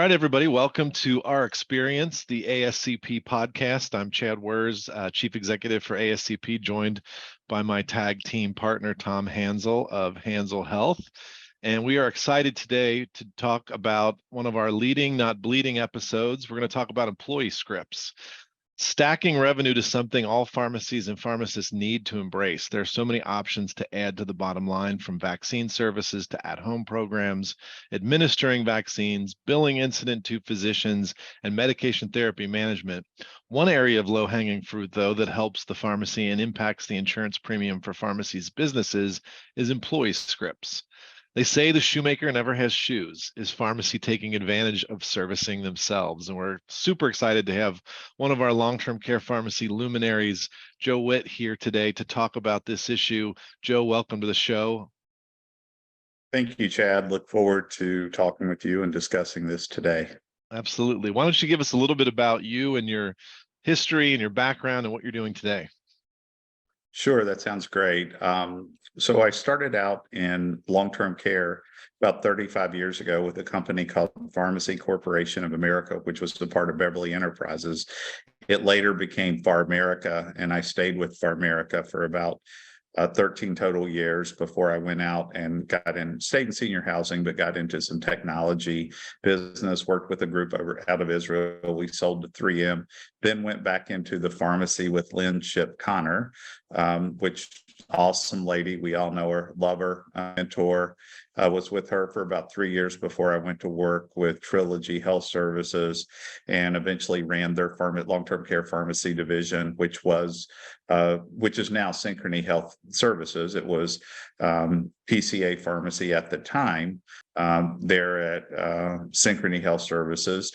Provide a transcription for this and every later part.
right, everybody, welcome to our experience, the ASCP podcast. I'm Chad Wers, Chief Executive for ASCP, joined by my tag team partner, Tom Hansel of Hansel Health. And we are excited today to talk about one of our leading, not bleeding episodes. We're going to talk about employee scripts. Stacking revenue to something all pharmacies and pharmacists need to embrace. There are so many options to add to the bottom line, from vaccine services to at-home programs, administering vaccines, billing incident to physicians, and medication therapy management. One area of low-hanging fruit, though, that helps the pharmacy and impacts the insurance premium for pharmacies' businesses is employee scripts. They say the shoemaker never has shoes. Is pharmacy taking advantage of servicing themselves? And we're super excited to have one of our long-term care pharmacy luminaries, Joe Witt, here today to talk about this issue. Joe, welcome to the show. Thank you, Chad. Look forward to talking with you and discussing this today. Absolutely. Why don't you give us a little bit about you and your history and your background and what you're doing today? Sure, that sounds great. So I started out in long-term care about 35 years ago with a company called Pharmacy Corporation of America, which was a part of Beverly Enterprises. It later became PharMerica, and I stayed with PharMerica for about 13 total years before I went out and stayed in senior housing, but got into some technology business, worked with a group out of Israel. We sold to 3M, then went back into the pharmacy with Lynn Ship Connor, which awesome lady. We all know her, love her, mentor. Was with her for about 3 years before I went to work with Trilogy Health Services and eventually ran their long-term care pharmacy division, which is now Synchrony Health Services. It was PCA Pharmacy at the time. There at Synchrony Health Services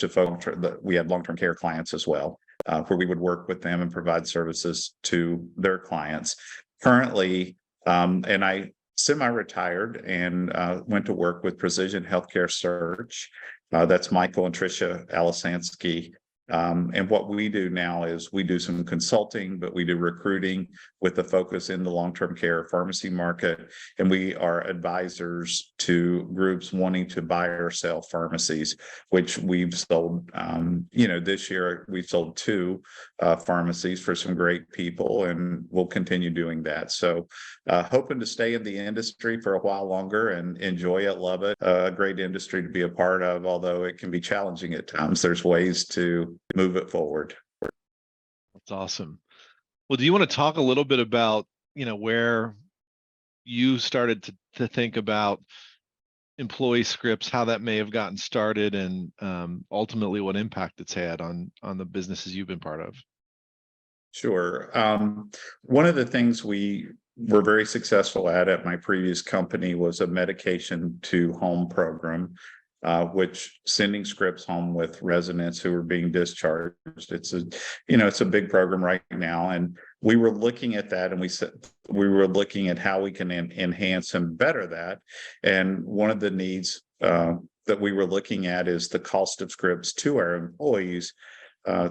we had long-term care clients as well, where we would work with them and provide services to their clients. Currently, and I semi-retired and went to work with Precision Healthcare Search. That's Michael and Tricia Alisansky. And what we do now is we do some consulting, but we do recruiting with the focus in the long-term care pharmacy market. And we are advisors to groups wanting to buy or sell pharmacies, which we've sold, this year we've sold 2 pharmacies for some great people, and we'll continue doing that. So hoping to stay in the industry for a while longer and enjoy it, love it. A great industry to be a part of, although it can be challenging at times. There's ways to move it forward. That's awesome. Well, do you want to talk a little bit about, where you started to think about employee scripts, how that may have gotten started, and ultimately what impact it's had on the businesses you've been part of? Sure. One of the things we were very successful at my previous company was a medication to home program, which sending scripts home with residents who were being discharged. It's a big program right now. And we were looking at that, and we were looking at how we can enhance and better that. And one of the needs that we were looking at is the cost of scripts to our employees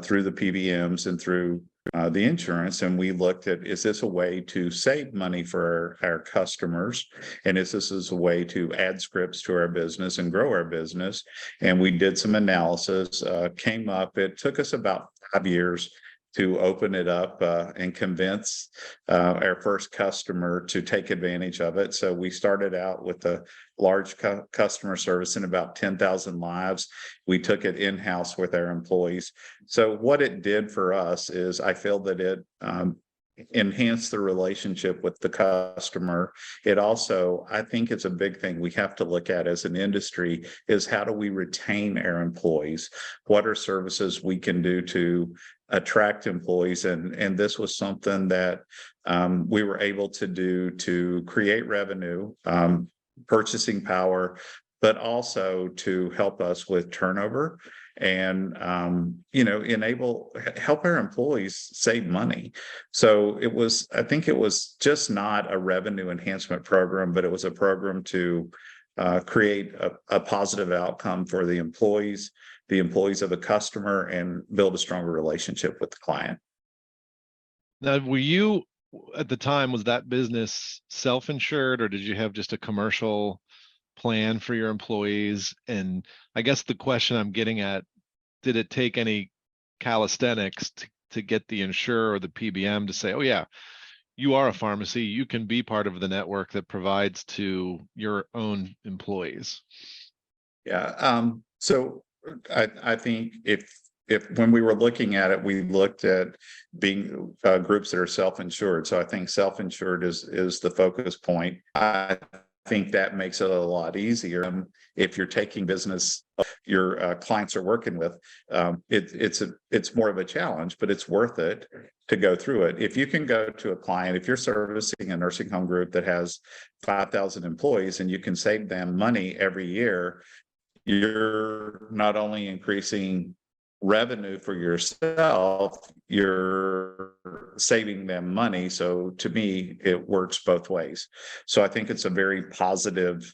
through the PBMs and through the insurance. And we looked at, is this a way to save money for our customers? And is this a way to add scripts to our business and grow our business? And we did some analysis, came up. It took us about 5 years to open it up and convince our first customer to take advantage of it. So we started out with a large customer service in about 10,000 lives. We took it in-house with our employees. So what it did for us is I feel that it enhance the relationship with the customer. It also, I think it's a big thing we have to look at as an industry, is how do we retain our employees? What are services we can do to attract employees? And this was something that we were able to do to create revenue, purchasing power, but also to help us with turnover and help our employees save money. So I think it was just not a revenue enhancement program, but it was a program to create a positive outcome for the employees of the customer, and build a stronger relationship with the client. Now, were you at the time, was that business self-insured, or did you have just a commercial plan for your employees. And I guess the question I'm getting at, did it take any calisthenics to get the insurer or the PBM to say, oh yeah, you are a pharmacy, you can be part of the network that provides to your own employees? Yeah. So I think if when we were looking at it, we looked at being groups that are self-insured. So I think self-insured is the focus point. I think that makes it a lot easier. If you're taking business your clients are working with, it's more of a challenge, but it's worth it to go through it. If you can go to a client, if you're servicing a nursing home group that has 5,000 employees and you can save them money every year, you're not only increasing revenue for yourself, you're saving them money. So to me, it works both ways. So I think it's a very positive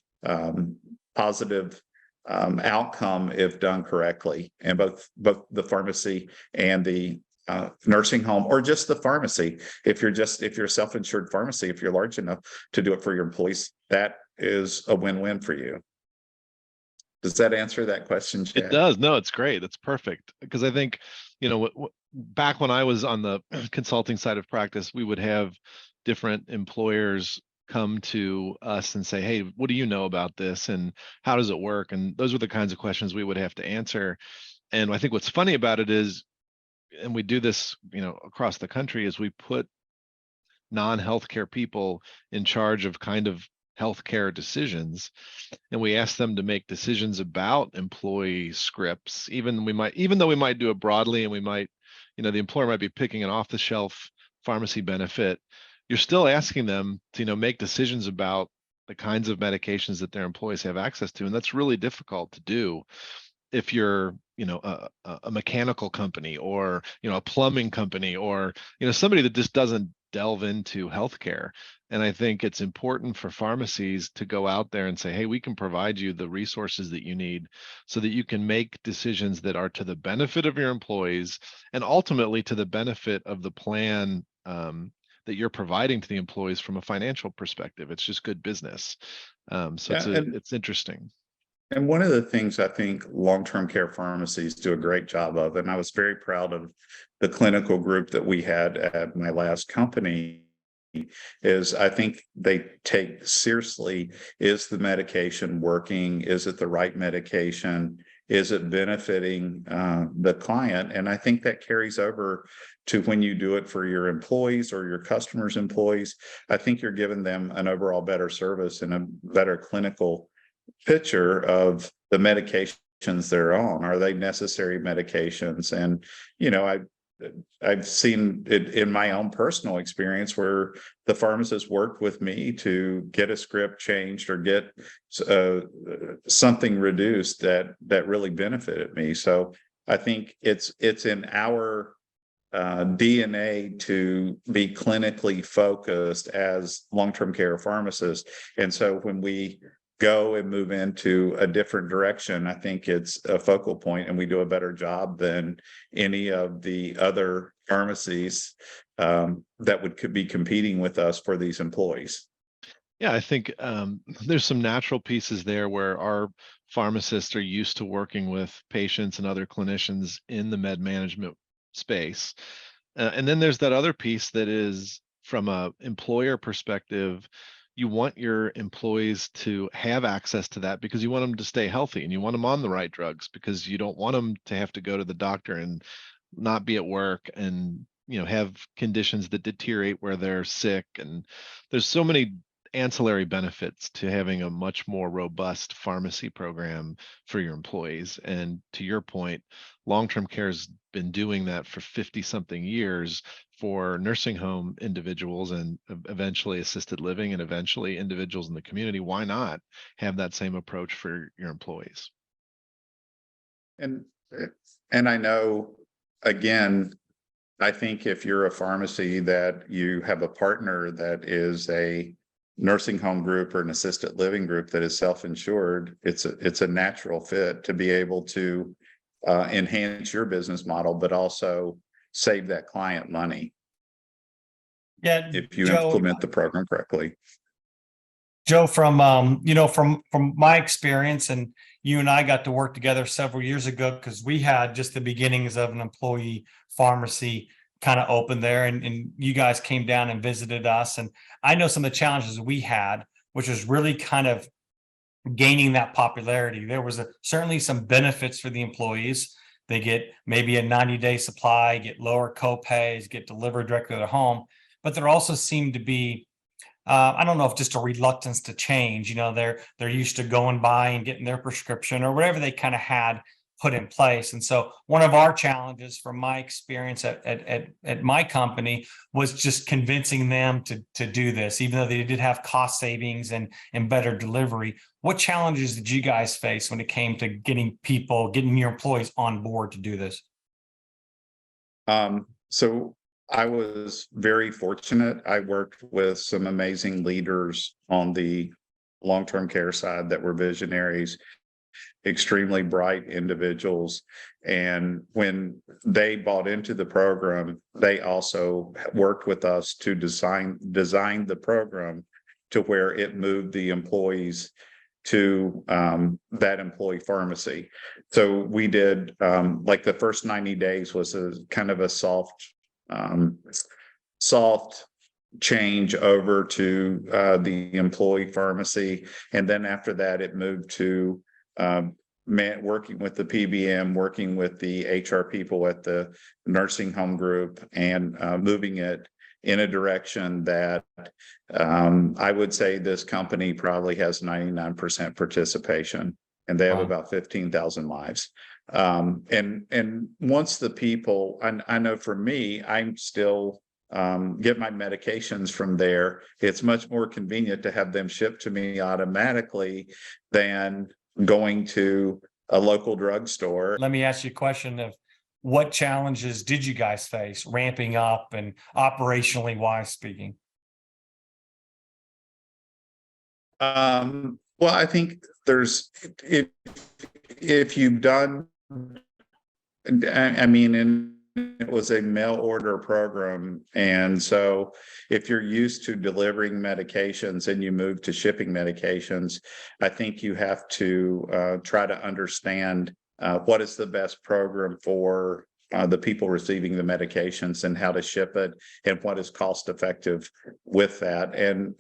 outcome if done correctly. And both the pharmacy and the nursing home, or just the pharmacy, if you're a self-insured pharmacy, if you're large enough to do it for your employees, that is a win-win for you. Does that answer that question, Chad? It does. No, it's great. It's perfect. Because I think, back when I was on the consulting side of practice, we would have different employers come to us and say, hey, what do you know about this? And how does it work? And those were the kinds of questions we would have to answer. And I think what's funny about it is, and we do this, across the country, is we put non-healthcare people in charge of kind of healthcare decisions, and we ask them to make decisions about employee scripts, even though we might do it broadly, and we might, the employer might be picking an off-the-shelf pharmacy benefit. You're still asking them to, make decisions about the kinds of medications that their employees have access to, and that's really difficult to do if you're, a mechanical company, or, a plumbing company, or, somebody that just doesn't delve into healthcare. And I think it's important for pharmacies to go out there and say, hey, we can provide you the resources that you need so that you can make decisions that are to the benefit of your employees, and ultimately to the benefit of the plan that you're providing to the employees from a financial perspective. It's just good business. So it's interesting. And one of the things I think long-term care pharmacies do a great job of, and I was very proud of the clinical group that we had at my last company, is I think they take seriously, is the medication working? Is it the right medication? Is it benefiting the client? And I think that carries over to when you do it for your employees or your customers' employees. I think you're giving them an overall better service and a better clinical picture of the medications they're on. Are they necessary medications? And, I've seen it in my own personal experience where the pharmacist worked with me to get a script changed or get something reduced that really benefited me. So I think it's in our DNA to be clinically focused as long-term care pharmacists. And so when we go and move into a different direction, I think it's a focal point, and we do a better job than any of the other pharmacies that could be competing with us for these employees. Yeah, I think there's some natural pieces there where our pharmacists are used to working with patients and other clinicians in the med management space. And then there's that other piece that is, from a employer perspective, you want your employees to have access to that because you want them to stay healthy, and you want them on the right drugs because you don't want them to have to go to the doctor and not be at work and, have conditions that deteriorate where they're sick. And there's so many ancillary benefits to having a much more robust pharmacy program for your employees. And to your point, long-term care has been doing that for 50 something years for nursing home individuals, and eventually assisted living, and eventually individuals in the community. Why not have that same approach for your employees? And I know, again, I think if you're a pharmacy that you have a partner that is a nursing home group or an assisted living group that is self-insured, it's a natural fit to be able to enhance your business model, but also save that client money. Yeah, if you Joe, implement the program correctly. Joe, from my experience, and you and I got to work together several years ago because we had just the beginnings of an employee pharmacy kind of open there, and you guys came down and visited us. And I know some of the challenges we had, which was really kind of gaining that popularity. There was certainly some benefits for the employees. They get maybe a 90-day supply, get lower co-pays, get delivered directly to their home. But there also seemed to be, I don't know if just a reluctance to change. They're used to going by and getting their prescription or whatever they kind of had put in place. And so one of our challenges from my experience at my company was just convincing them to do this, even though they did have cost savings and better delivery. What challenges did you guys face when it came to getting your employees on board to do this? So I was very fortunate. I worked with some amazing leaders on the long-term care side that were visionaries, extremely bright individuals. And when they bought into the program, they also worked with us to design the program to where it moved the employees to that employee pharmacy. So we did like the first 90 days was a kind of a soft change over to the employee pharmacy. And then after that, it moved to working with the PBM, working with the HR people at the nursing home group, and moving it in a direction that I would say this company probably has 99% participation, and they have about 15,000 lives. And once the people, I know for me, I'm still get my medications from there. It's much more convenient to have them shipped to me automatically than going to a local drugstore. Let me ask you a question of what challenges did you guys face ramping up and operationally wise speaking? Well, I think there's, if you've done, I mean, and it was a mail order program. And so if you're used to delivering medications and you move to shipping medications, I think you have to try to understand what is the best program for the people receiving the medications and how to ship it and what is cost effective with that. And,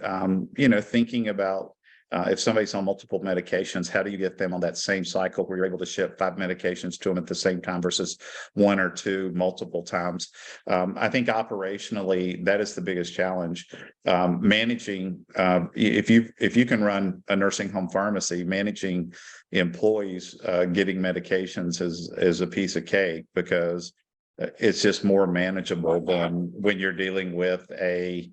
thinking about if somebody's on multiple medications, how do you get them on that same cycle where you're able to ship 5 medications to them at the same time versus 1 or 2 multiple times? I think operationally, that is the biggest challenge. Managing, if you can run a nursing home pharmacy, managing employees getting medications is a piece of cake, because it's just more manageable than when you're dealing with a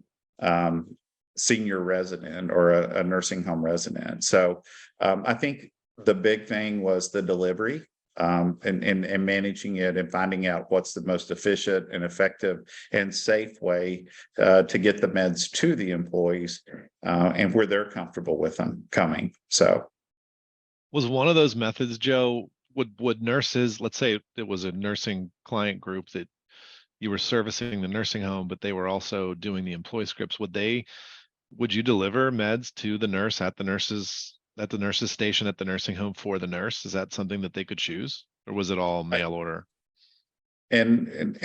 senior resident or a nursing home resident. So I think the big thing was the delivery and managing it and finding out what's the most efficient and effective and safe way to get the meds to the employees and where they're comfortable with them coming. So was one of those methods, Joe, would nurses, let's say it was a nursing client group that you were servicing the nursing home, but they were also doing the employee scripts, would you deliver meds to the nurse at the nurse's station at the nursing home for the nurse? Is that something that they could choose, or was it all mail order? And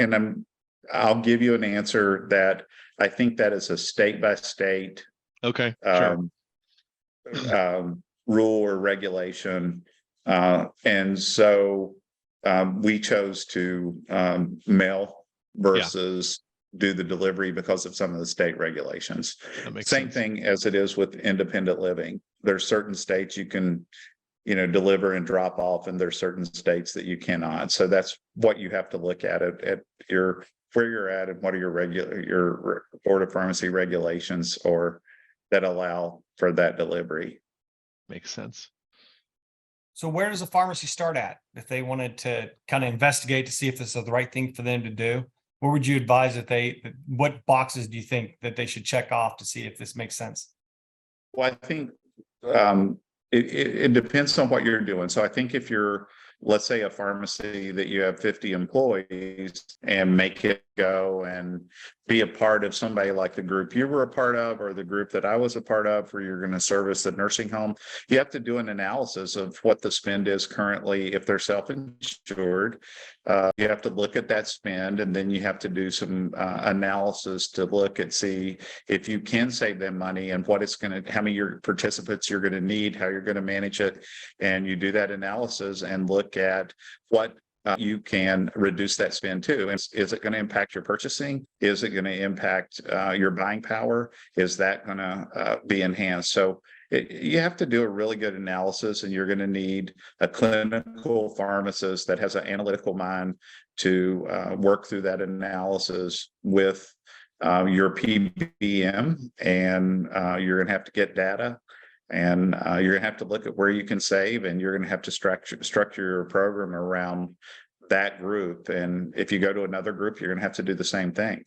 I'll give you an answer that I think that is a state by state rule or regulation. And so we chose to mail versus do the delivery because of some of the state regulations. Same thing as it is with independent living. There's certain states you can, deliver and drop off, and there's certain states that you cannot. So that's what you have to look at where you're at and what are your Board of Pharmacy regulations or that allow for that delivery. Makes sense. So where does a pharmacy start at if they wanted to kind of investigate to see if this is the right thing for them to do? What would you advise what boxes do you think that they should check off to see if this makes sense? Well, I think it depends on what you're doing. So I think if you're let's say a pharmacy that you have 50 employees and make it go and be a part of somebody like the group you were a part of or the group that I was a part of, where you're going to service the nursing home. You have to do an analysis of what the spend is currently if they're self-insured. You have to look at that spend, and then you have to do some analysis to look at see if you can save them money and what it's going to, how many your participants you're going to need, how you're going to manage it. And you do that analysis and look at what you can reduce that spend to. And is it going to impact your purchasing? Is it going to impact your buying power? Is that going to be enhanced? So you have to do a really good analysis, and you're going to need a clinical pharmacist that has an analytical mind to work through that analysis with your PBM, and you're going to have to get data. And you're going to have to look at where you can save, and you're going to have to structure your program around that group. And if you go to another group, you're going to have to do the same thing.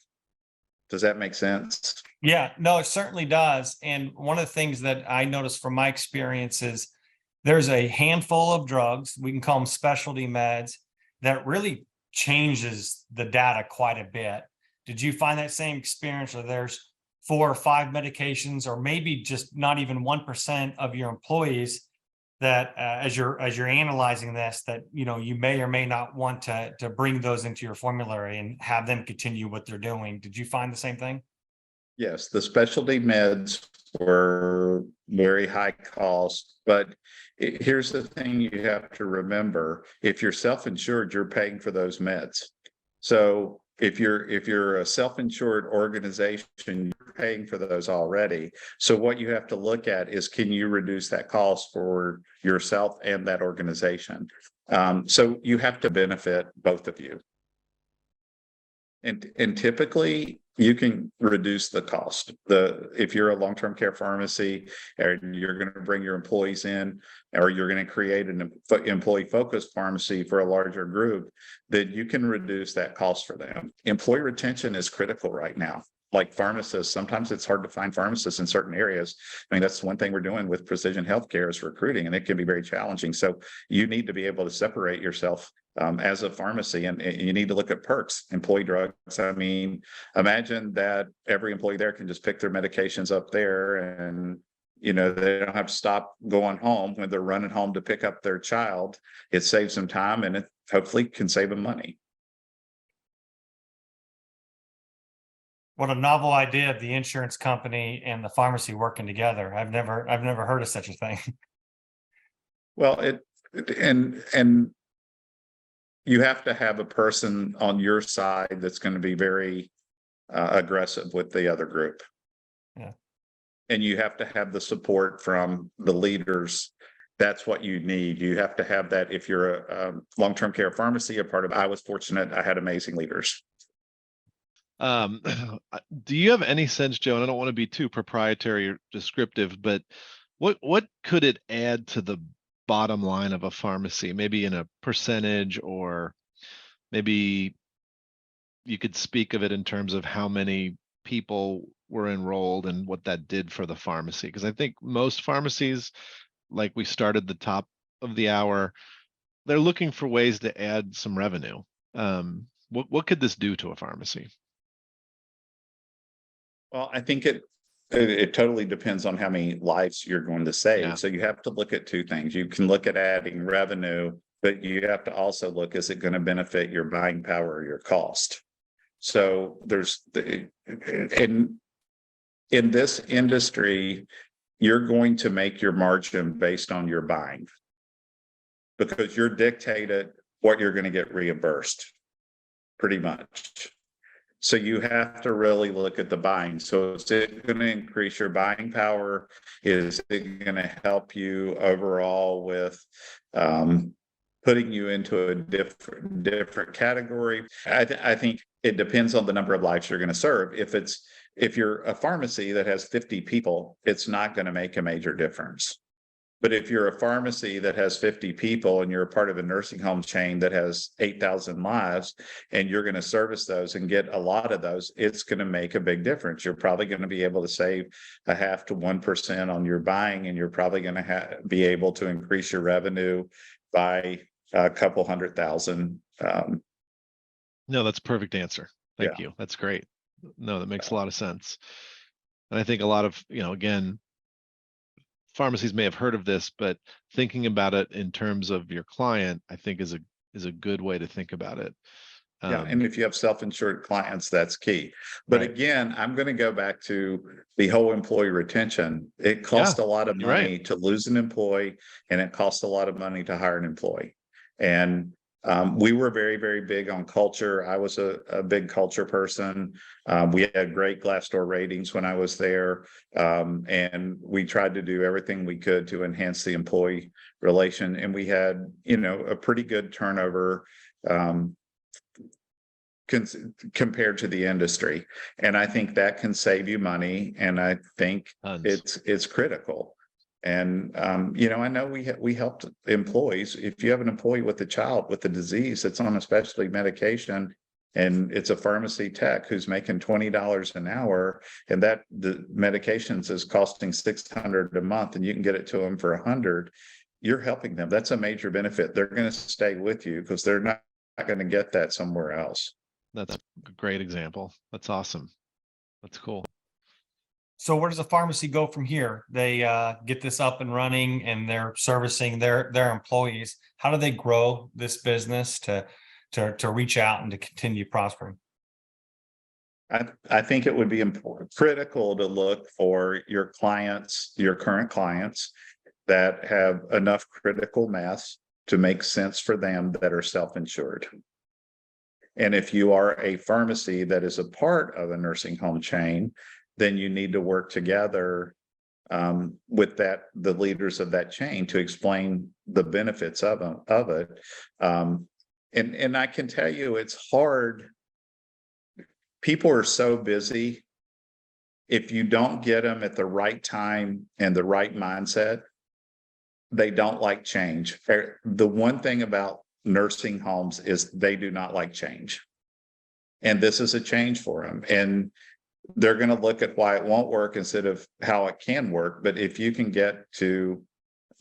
Does that make sense? Yeah, no, it certainly does. And one of the things that I noticed from my experience is there's a handful of drugs, we can call them specialty meds, that really changes the data quite a bit. Did you find that same experience, or there's 4 or 5 medications, or maybe just not even 1% of your employees that as you're analyzing this, that you may or may not want to bring those into your formulary and have them continue what they're doing? Did you find the same thing? Yes, the specialty meds were very high cost, but here's the thing you have to remember: if you're self-insured, you're paying for those meds. So if you're a self-insured organization, you're paying for those already. So what you have to look at is, can you reduce that cost for yourself and that organization? So you have to benefit both of you. And typically you can reduce the cost. If you're a long-term care pharmacy and you're going to bring your employees in, or you're going to create an employee-focused pharmacy for a larger group, then you can reduce that cost for them. Employee retention is critical right now. Like pharmacists, sometimes it's hard to find pharmacists in certain areas. I mean, that's one thing we're doing with precision healthcare is recruiting, and it can be very challenging. So you need to be able to separate yourself as a pharmacy, and you need to look at perks, employee drugs. I mean, imagine that every employee there can just pick their medications up there, and they don't have to stop going home when they're running home to pick up their child. It saves them time, and it hopefully can save them money. What a novel idea of the insurance company and the pharmacy working together. I've never heard of such a thing. Well, and you have to have a person on your side that's going to be very aggressive with the other group. Yeah. And you have to have the support from the leaders. That's what you need. You have to have that. If you're a long-term care pharmacy, I was fortunate. I had amazing leaders. Do you have any sense, Joe, and I don't want to be too proprietary or descriptive, but what could it add to the bottom line of a pharmacy, maybe in a percentage, or maybe you could speak of it in terms of how many people were enrolled and what that did for the pharmacy? Because I think most pharmacies, like we started the top of the hour, they're looking for ways to add some revenue. What could this do to a pharmacy? Well, I think it totally depends on how many lives you're going to save. Yeah. So you have to look at two things. You can look at adding revenue, but you have to also look, is it going to benefit your buying power or your cost? So in this industry, you're going to make your margin based on your buying, because you're dictated what you're going to get reimbursed, pretty much. So you have to really look at the buying. So is it going to increase your buying power? Is it going to help you overall with putting you into a different category? I think it depends on the number of lives you're going to serve. If you're a pharmacy that has 50 people, it's not going to make a major difference. But if you're a pharmacy that has 50 people and you're a part of a nursing home chain that has 8,000 lives, and you're going to service those and get a lot of those, it's going to make a big difference. You're probably going to be able to save 0.5% to 1% on your buying, and you're probably going to be able to increase your revenue by a couple 100,000. No, that's a perfect answer. Thank Yeah. you. That's great. No, that makes a lot of sense. And I think a lot of, again, pharmacies may have heard of this, but thinking about it in terms of your client, I think is a good way to think about it. Yeah, and if you have self-insured clients, that's key. But Right. again, I'm going to go back to the whole employee retention. It costs a lot of you're right. money to lose an employee, and it costs a lot of money to hire an employee. And we were very, very big on culture. I was a big culture person. We had great Glassdoor ratings when I was there, and we tried to do everything we could to enhance the employee relation. And we had, a pretty good turnover. Compared to the industry, and I think that can save you money, and I think Tons. it's critical. And I know we helped employees. If you have an employee with a child with a disease that's on a specialty medication, and it's a pharmacy tech who's making $20 an hour, and that the medications is costing $600 a month, and you can get it to them for $100, you're helping them. That's a major benefit. They're going to stay with you because they're not going to get that somewhere else. That's a great example. That's awesome. That's cool. So where does a pharmacy go from here? They get this up and running and they're servicing their employees. How do they grow this business to reach out and to continue prospering? I think it would be critical to look for your clients, your current clients that have enough critical mass to make sense for them that are self-insured. And if you are a pharmacy that is a part of a nursing home chain, then you need to work together with the leaders of that chain to explain the benefits of it. And I can tell you, it's hard. People are so busy. If you don't get them at the right time and the right mindset, they don't like change. The one thing about nursing homes is they do not like change. And this is a change for them. And they're going to look at why it won't work instead of how it can work. But if you can get to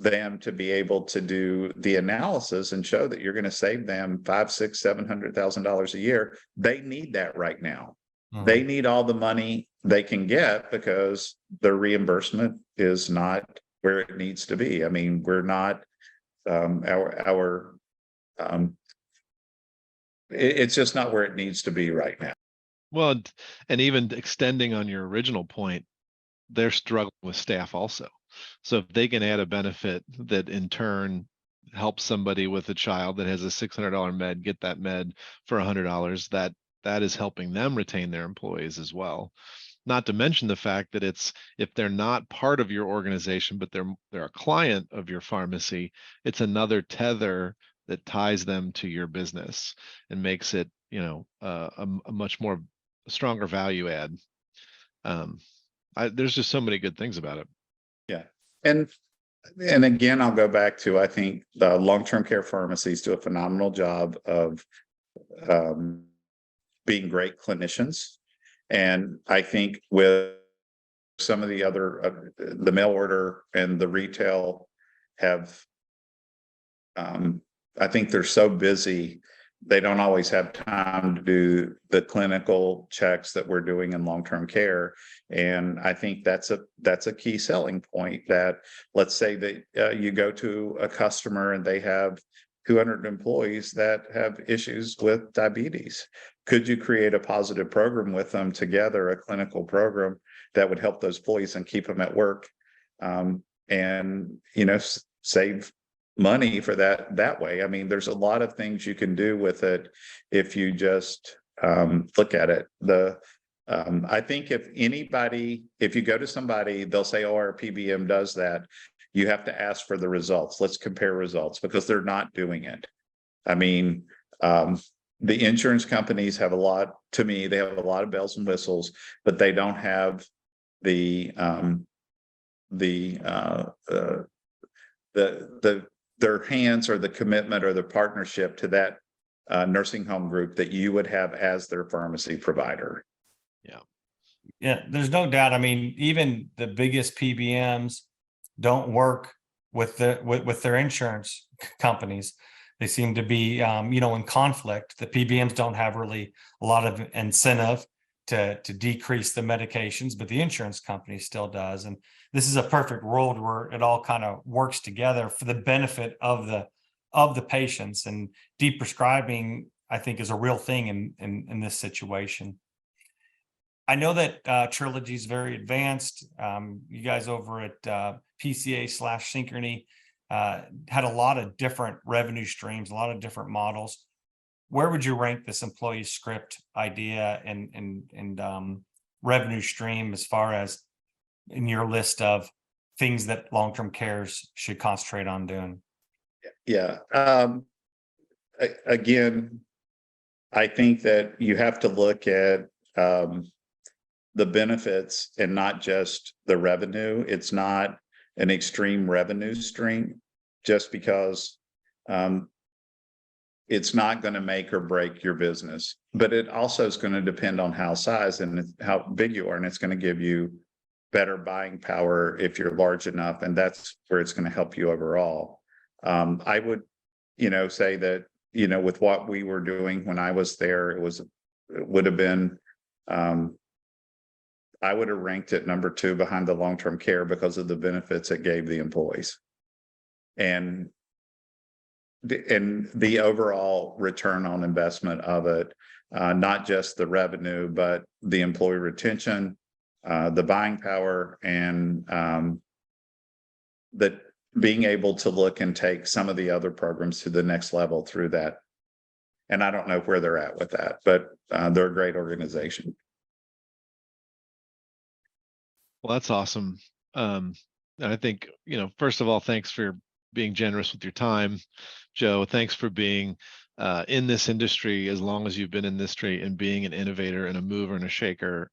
them to be able to do the analysis and show that you're going to save them $500,000, $600,000, $700,000 a year, they need that right now. Mm-hmm. They need all the money they can get because their reimbursement is not where it needs to be. I mean, we're not it's just not where it needs to be right now. Well, and even extending on your original point, they're struggling with staff also. So if they can add a benefit that in turn helps somebody with a child that has a $600 med get that med for $100, that is helping them retain their employees as well. Not to mention the fact that if they're not part of your organization, but they're a client of your pharmacy, it's another tether that ties them to your business and makes it, a much more stronger value add. There's just so many good things about it. Yeah. And again, I'll go back to, I think the long-term care pharmacies do a phenomenal job of being great clinicians. And I think with some of the other, the mail order and the retail have, I think they're so busy, they don't always have time to do the clinical checks that we're doing in long-term care. And I think that's a key selling point, that let's say that you go to a customer and they have 200 employees that have issues with diabetes. Could you create a positive program with them together, a clinical program that would help those employees and keep them at work, and save money for that way? I mean, there's a lot of things you can do with it if you just look at it. I think if you go to somebody, they'll say, "Oh, our PBM does that." You have to ask for the results. Let's compare results, because they're not doing it. I mean, the insurance companies have they have a lot of bells and whistles, but they don't have their hands or the commitment or the partnership to that nursing home group that you would have as their pharmacy provider. Yeah, there's no doubt. I mean, even the biggest PBMs don't work with their insurance companies. They seem to be, in conflict. The PBMs don't have really a lot of incentive to decrease the medications, but the insurance company still does. And this is a perfect world where it all kind of works together for the benefit of the patients. And deprescribing, I think, is a real thing in this situation. I know that Trilogy is very advanced. You guys over at PCA/Synchrony had a lot of different revenue streams, a lot of different models. Where would you rank this employee script idea and revenue stream as far as in your list of things that long-term cares should concentrate on doing? Yeah. Again, I think that you have to look at the benefits and not just the revenue. It's not an extreme revenue stream just because it's not going to make or break your business, but it also is going to depend on how size and how big you are. And it's going to give you better buying power if you're large enough. And that's where it's going to help you overall. I would, say that, with what we were doing when I was there, it would have been, I would have ranked it number 2 behind the long-term care because of the benefits it gave the employees. And the overall return on investment of it, not just the revenue, but the employee retention, the buying power, and that being able to look and take some of the other programs to the next level through that. And I don't know where they're at with that, but they're a great organization. Well, that's awesome. And I think, first of all, thanks for being generous with your time. Joe, thanks for being in this industry as long as you've been in this industry and being an innovator and a mover and a shaker.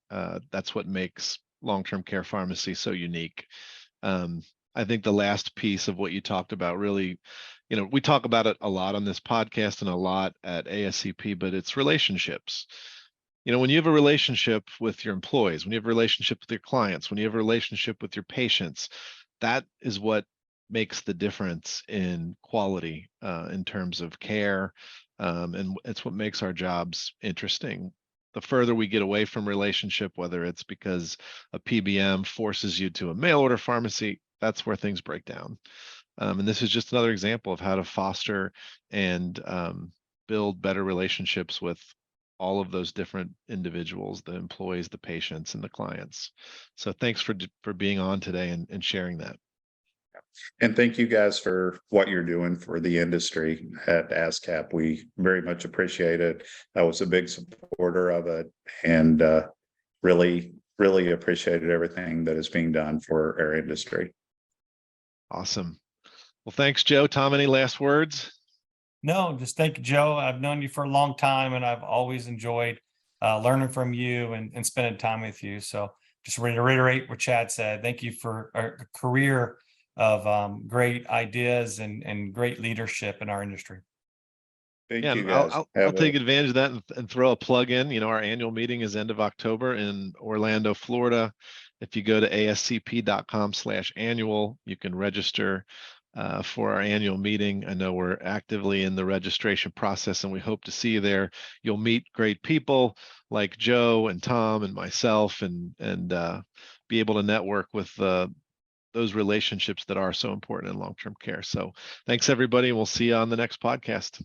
That's what makes long-term care pharmacy so unique. I think the last piece of what you talked about really, we talk about it a lot on this podcast and a lot at ASCP, but it's relationships. When you have a relationship with your employees, when you have a relationship with your clients, when you have a relationship with your patients, that is what makes the difference in quality in terms of care. And it's what makes our jobs interesting. The further we get away from relationship, whether it's because a PBM forces you to a mail order pharmacy, that's where things break down. And this is just another example of how to foster and build better relationships with all of those different individuals, the employees, the patients, and the clients. So thanks for being on today and sharing that. And thank you guys for what you're doing for the industry at ASCAP. We very much appreciate it. I was a big supporter of it and really, really appreciated everything that is being done for our industry. Awesome. Well, thanks, Joe. Tom, any last words? No, just thank you, Joe. I've known you for a long time, and I've always enjoyed learning from you and spending time with you. So just to reiterate what Chad said, thank you for a career of great ideas and great leadership in our industry. Thank you, guys. I'll take advantage of that and throw a plug in. Our annual meeting is end of October in Orlando, Florida. If you go to ascp.com/annual, you can register for our annual meeting. I know we're actively in the registration process and we hope to see you there. You'll meet great people like Joe and Tom and myself and be able to network with those relationships that are so important in long-term care. So thanks everybody. And we'll see you on the next podcast.